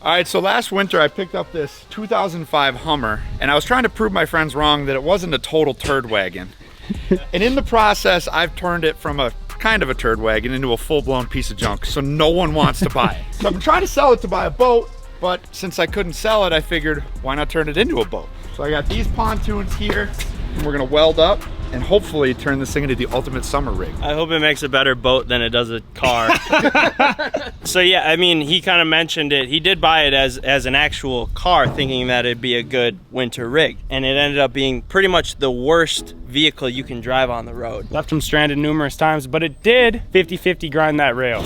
All right, so last winter I picked up this 2005 Hummer, and I was trying to prove my friends wrong that it wasn't a total turd wagon. And in the process, I've turned it from a kind of a turd wagon into a full-blown piece of junk, so no one wants to buy it. So I've been trying to sell it to buy a boat, but since I couldn't sell it, I figured, why not turn it into a boat? So I got these pontoons here, and we're gonna weld up and hopefully turn this thing into the ultimate summer rig. I hope it makes a better boat than it does a car. So yeah, I mean, he kind of mentioned it. He did buy it as an actual car, thinking that it'd be a good winter rig. And it ended up being pretty much the worst vehicle you can drive on the road. Left him stranded numerous times, but it did 50-50 grind that rail.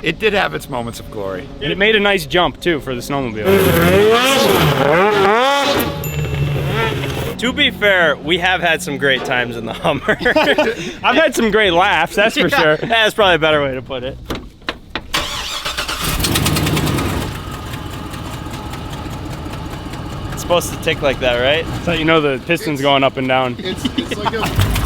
It did have its moments of glory. And it made a nice jump too for the snowmobile. To be fair, we have had some great times in the Hummer. I've had some great laughs, that's for sure. That's probably a better way to put it. It's supposed to tick like that, right? So you know the piston's going up and down. It's like a...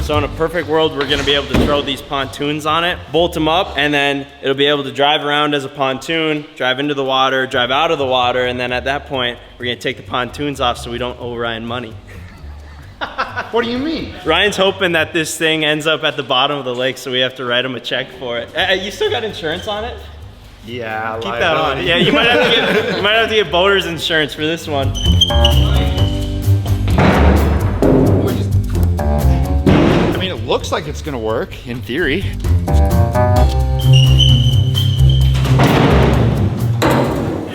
So in a perfect world, we're gonna be able to throw these pontoons on it, bolt them up, and then it'll be able to drive around as a pontoon, drive into the water, drive out of the water, and then at that point, we're gonna take the pontoons off so we don't owe Ryan money. What do you mean? Ryan's hoping that this thing ends up at the bottom of the lake so we have to write him a check for it. You still got insurance on it? Yeah, Keep that on. Yeah, you might have to get boater's insurance for this one. I mean, it looks like it's gonna work, in theory.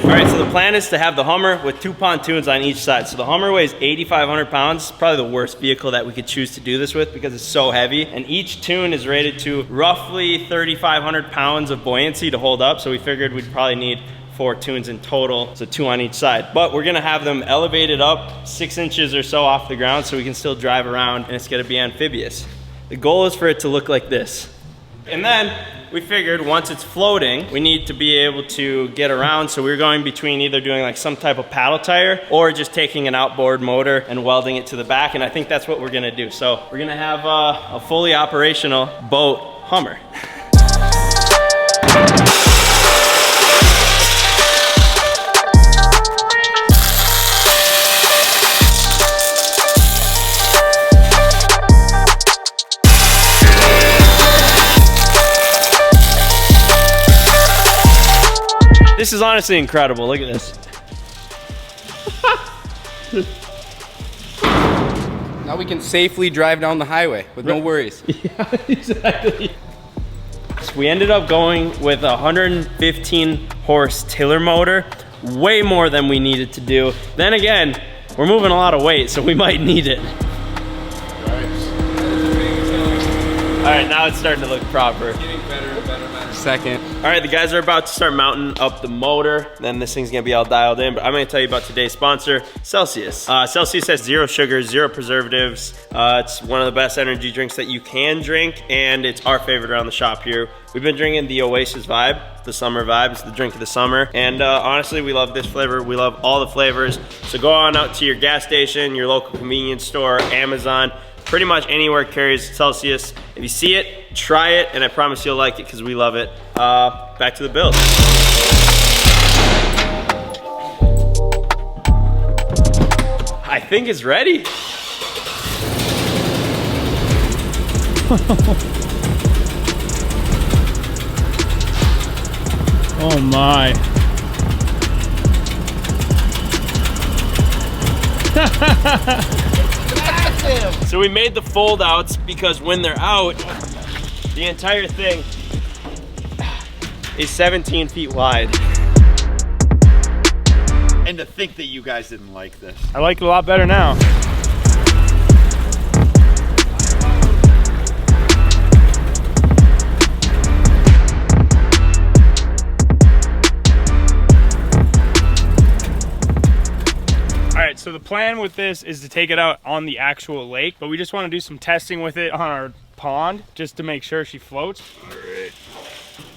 All right, so the plan is to have the Hummer with 2 pontoons on each side. So the Hummer weighs 8,500 pounds. It's probably the worst vehicle that we could choose to do this with because it's so heavy. And each tune is rated to roughly 3,500 pounds of buoyancy to hold up. So we figured we'd probably need 4 tunes in total, so 2 on each side. But we're gonna have them elevated up 6 inches or so off the ground so we can still drive around, and it's gonna be amphibious. The goal is for it to look like this. And then we figured once it's floating, we need to be able to get around. So we're going between either doing like some type of paddle tire or just taking an outboard motor and welding it to the back. And I think that's what we're gonna do. So we're gonna have a fully operational boat Hummer. This is honestly incredible. Look at this. Now we can safely drive down the highway with no worries. Yeah, exactly. So we ended up going with a 115 horse tiller motor, way more than we needed to do. Then again, we're moving a lot of weight, so we might need it. All right, now it's starting to look proper. Second. All right, the guys are about to start mounting up the motor. Then this thing's gonna be all dialed in, but I'm gonna tell you about today's sponsor, Celsius. Celsius has 0 sugars, 0 preservatives. It's one of the best energy drinks that you can drink, and it's our favorite around the shop here. We've been drinking the Oasis Vibe, the summer vibe. It's the drink of the summer. And honestly, we love this flavor. We love all the flavors. So go on out to your gas station, your local convenience store, Amazon, pretty much anywhere carries Celsius. If you see it, try it, and I promise you'll like it because we love it. Back to the build. I think it's ready. Oh my. So we made the fold outs because when they're out, the entire thing is 17 feet wide. And to think that you guys didn't like this. I like it a lot better now. So the plan with this is to take it out on the actual lake, but we just want to do some testing with it on our pond just to make sure she floats. All right.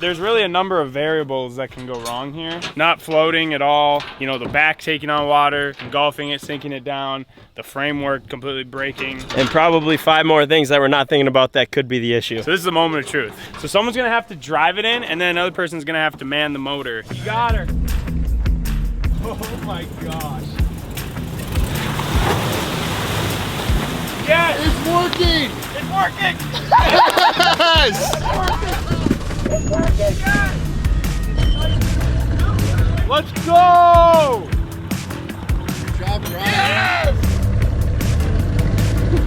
There's really a number of variables that can go wrong here. Not floating at all, you know, the back taking on water, engulfing it, sinking it down, the framework completely breaking. And probably 5 more things that we're not thinking about that could be the issue. So this is the moment of truth. So someone's gonna have to drive it in, and then another person's gonna have to man the motor. You got her. Oh my gosh. Yes! It's working! It's working! Yes! It's working! Yes! Let's go! Good job, Ryan. Yes!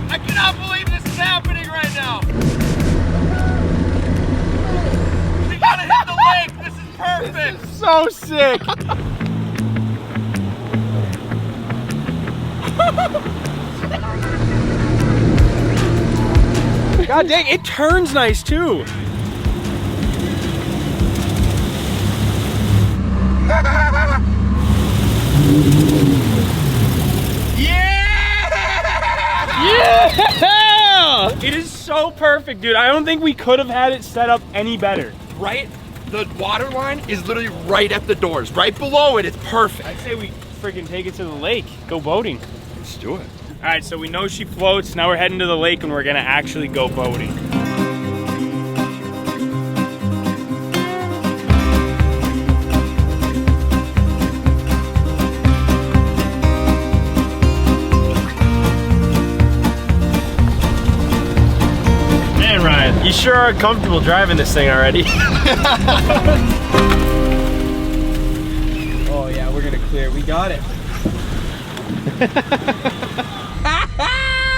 I cannot believe this is happening right now. We gotta hit the lake. This is perfect. This is so sick. God dang, it turns nice too. Yeah! It is so perfect, dude. I don't think we could have had it set up any better. Right? The water line is literally right at the doors. Right below it, it's perfect. I'd say we freaking take it to the lake. Go boating. Let's do it. All right, so we know she floats. Now we're heading to the lake and we're gonna actually go boating. Man, Ryan, you sure are comfortable driving this thing already. Oh yeah, we're gonna clear. We got it.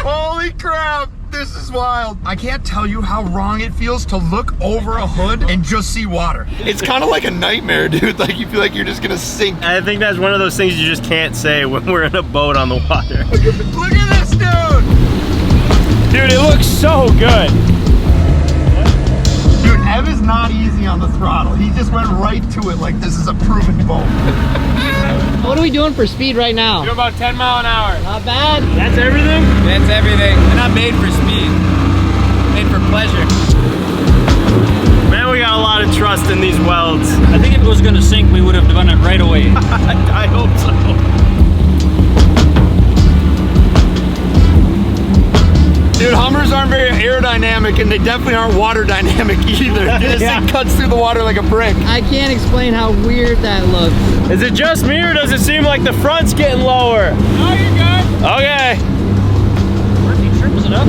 Holy crap, this is wild. I can't tell you how wrong it feels to look over a hood and just see water. It's kind of like a nightmare, dude. Like you feel like you're just gonna sink. I think that's one of those things you just can't say when we're in a boat on the water. Look at this, dude. Dude, it looks so good. Dude, Ev is not easy on the throttle. He just went right to it like this is a proven boat. What are we doing for speed right now? You're about 10 miles an hour. Not bad. That's everything? That's everything. They're not made for speed. Made for pleasure. Man, we got a lot of trust in these welds. I think if it was gonna sink, we would have done it right away. I hope so. Dude, Hummers aren't very aerodynamic and they definitely aren't water dynamic either. This thing cuts through the water like a brick. I can't explain how weird that looks. Is it just me or does it seem like the front's getting lower? Oh, you're good. Okay. Murphy triples it up.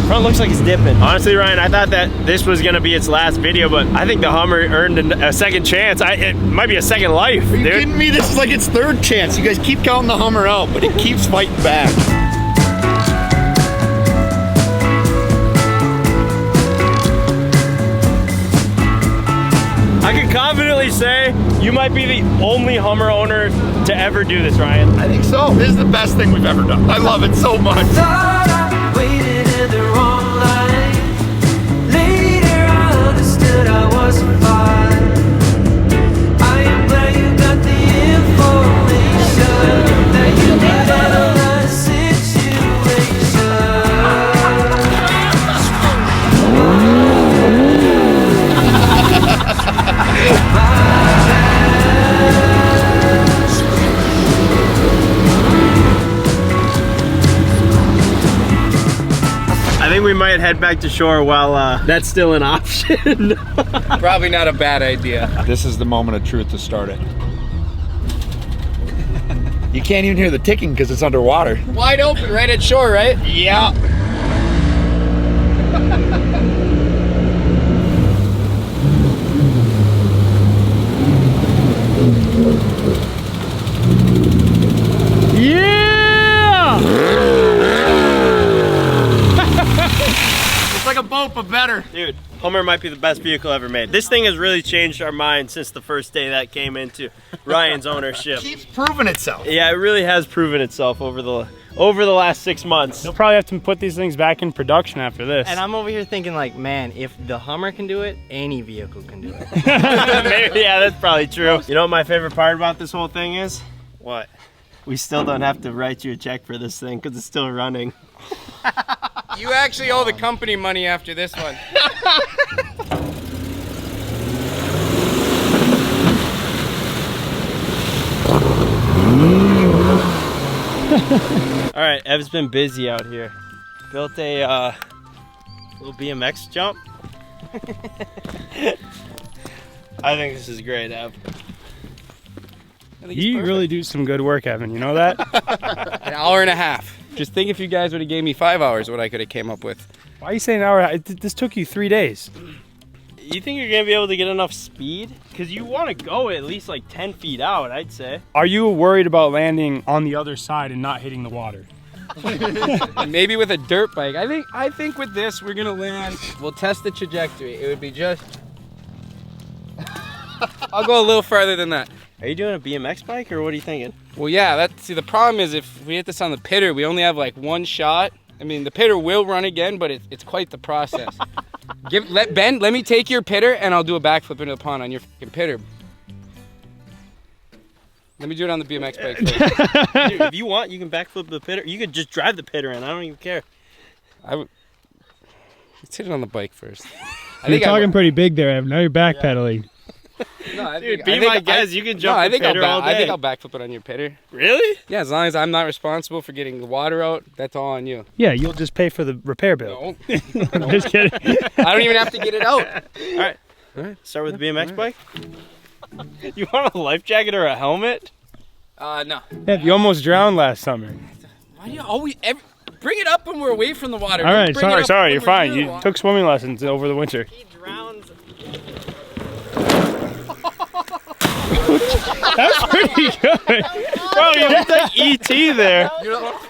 Front looks like it's dipping. Honestly, Ryan, I thought that this was gonna be its last video, but I think the Hummer earned a second chance. It might be a second life, Are you dude. kidding me? This is like its third chance. You guys keep counting the Hummer out, but it keeps fighting back. I can confidently say you might be the only Hummer owner to ever do this, Ryan. I think so. This is the best thing we've ever done. I love it so much. Thought I waited in the wrong line. Later I understood I wasn't fine. I am glad you got the information that you did analyze I think we might head back to shore while that's still an option. Probably not a bad idea. This is the moment of truth to start it. You can't even hear the ticking because it's underwater. Wide open, right at shore, right? Yeah. Yeah! It's like a boat, but better. Dude, Hummer might be the best vehicle ever made. This thing has really changed our mind since the first day that came into Ryan's ownership. Keeps proving itself. Yeah, it really has proven itself over the last 6 months. They'll probably have to put these things back in production after this. And I'm over here thinking like, man, if the Hummer can do it, any vehicle can do it. Maybe, yeah, that's probably true. You know what my favorite part about this whole thing is? What? We still don't have to write you a check for this thing because it's still running. You actually owe the company money after this one. All right, Ev's been busy out here. Built a little BMX jump. I think this is great, Ev. You really do some good work, Evan. You know that? An hour and a half. Just think if you guys would have gave me 5 hours, what I could have came up with. Why are you saying an hour? This took you 3 days. You think you're gonna be able to get enough speed? Because you want to go at least like 10 feet out, I'd say. Are you worried about landing on the other side and not hitting the water? Maybe with a dirt bike. I think with this we're gonna land. We'll test the trajectory. It would be just. I'll go a little farther than that. Are you doing a BMX bike or what are you thinking? Well, yeah. See, the problem is if we hit this on the pitter, we only have like one shot. I mean, the pitter will run again, but it's quite the process. Ben, let me take your pitter and I'll do a backflip into the pond on your fucking pitter. Let me do it on the BMX bike first. Dude, if you want, you can backflip the pitter. You could just drive the pitter in. I don't even care. Let's hit it on the bike first. You're talking pretty big there, Evan. Now you're backpedaling. No, Dude, be my guest. You can jump the pitter all day. I think I'll backflip it on your pitter. Really? Yeah, as long as I'm not responsible for getting the water out, that's all on you. Yeah, you'll just pay for the repair bill. No. I'm just kidding. I don't even have to get it out. All right. Start with the BMX bike. You want a life jacket or a helmet? No. Yeah, you almost drowned last summer. Why do you always bring it up when we're away from the water? All right, Bring it up sorry, when you're we're fine. near the You water. took swimming lessons over the winter. He drowns. That's pretty good. Bro, you look like E.T. there.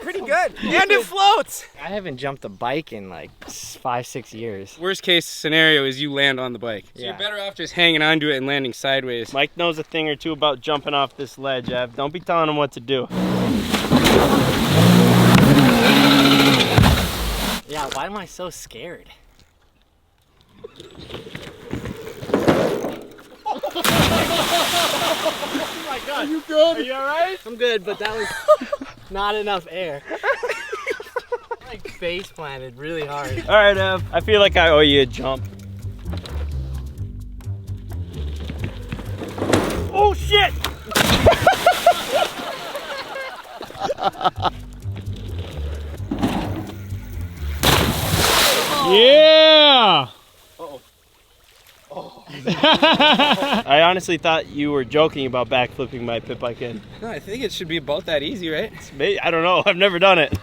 Pretty good. And it floats. I haven't jumped a bike in like 5-6 years. Worst case scenario is you land on the bike. So Yeah. you're better off just hanging onto it and landing sideways. Mike knows a thing or two about jumping off this ledge, Ev. Don't be telling him what to do. Yeah, why am I so scared? Oh my god. Are you good? Are you alright? I'm good, but that was not enough air. Like face planted really hard. All right, Ev. I feel like I owe you a jump. Oh, shit! Yeah! I honestly thought you were joking about backflipping my pit bike in. No, I think it should be about that easy, right? I don't know. I've never done it.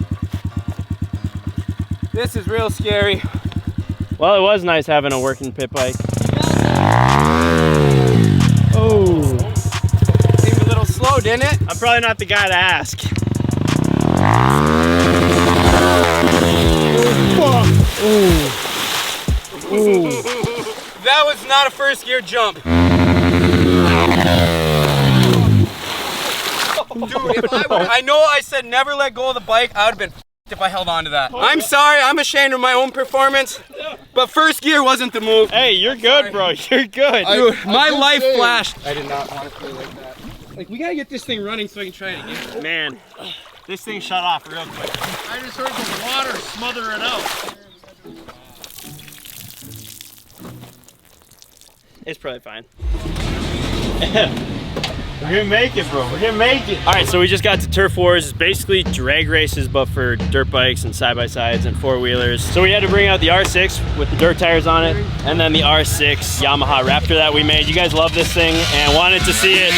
This is real scary. Well, it was nice having a working pit bike. Oh. Seemed a little slow, didn't it? I'm probably not the guy to ask. That was not a first gear jump. Dude, I know I said never let go of the bike. I would have been if I held on to that. I'm sorry, I'm ashamed of my own performance, but first gear wasn't the move. Hey, you're good, bro. You're good. Dude, my life flashed. I did not want to feel like that. Like, we gotta get this thing running so I can try it again. Man, this thing shut off real quick. I just heard the water smother it out. It's probably fine. We're gonna make it, bro. We're gonna make it. All right, so we just got to Turf Wars. It's basically drag races, but for dirt bikes and side-by-sides and four-wheelers. So we had to bring out the R6 with the dirt tires on it, and then the R6 Yamaha Raptor that we made. You guys love this thing and wanted to see it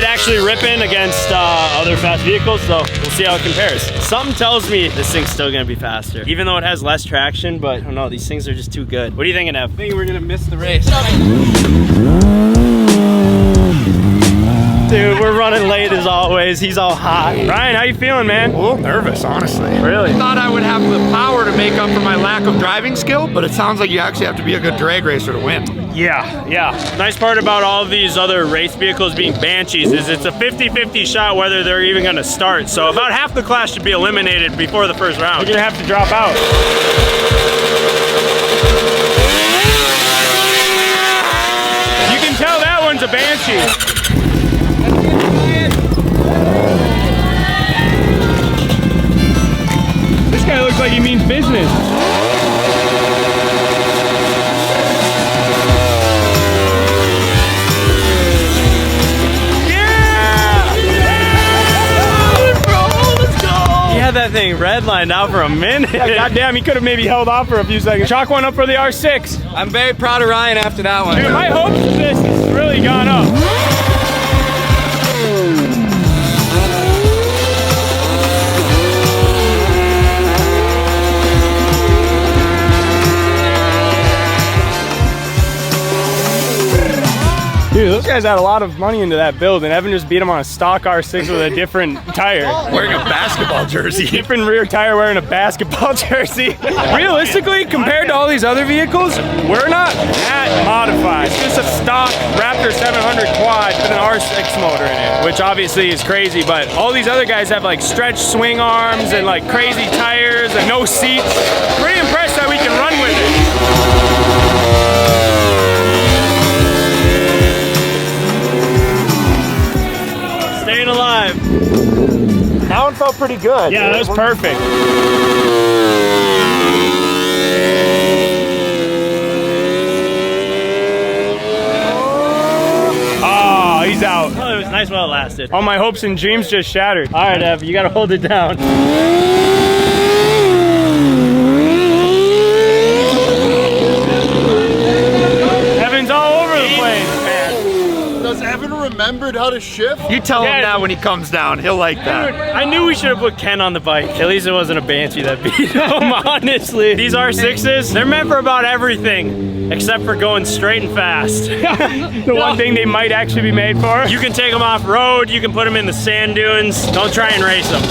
actually ripping against other fast vehicles, so we'll see how it compares. Something tells me this thing's still gonna be faster, even though it has less traction, but I don't know, these things are just too good. What are you thinking, Ev? I think we're gonna miss the race. Dude, we're running late as always. He's all hot. Ryan, how you feeling, man? A little nervous, honestly. Really? I thought I would have the power to make up for my lack of driving skill, but it sounds like you actually have to be a good drag racer to win. Yeah. Nice part about all of these other race vehicles being Banshees is it's a 50-50 shot whether they're even gonna start. So about half the class should be eliminated before the first round. You're gonna have to drop out. You can tell that one's a Banshee. This guy looks like he means business. thing redlined out for a minute. Yeah, goddamn, he could have maybe held off for a few seconds. Chalk one up for the R6. I'm very proud of Ryan after that one. Dude, my hopes for this has really gone up. Dude, those guys had a lot of money into that build, and Evan just beat him on a stock R6 with a different tire. Wearing a basketball jersey. Different rear tire, wearing a basketball jersey. Realistically, compared to all these other vehicles, we're not that modified. It's just a stock Raptor 700 quad with an R6 motor in it, which obviously is crazy, but all these other guys have like stretched swing arms and like crazy tires and no seats. Pretty impressed that we can run with it. Staying alive. That one felt pretty good. Yeah, that was perfect. Oh, he's out. Oh, it was nice while it lasted. All my hopes and dreams just shattered. All right, Ev, you gotta hold it down. Evan's all over the place, man. Does Evan remembered how to shift? You tell him that when he comes down, he'll like that. I knew we should have put Ken on the bike. At least it wasn't a Banshee that beat him, honestly. These R6s, they're meant for about everything, except for going straight and fast. The one thing they might actually be made for. You can take them off road, you can put them in the sand dunes. Don't try and race them.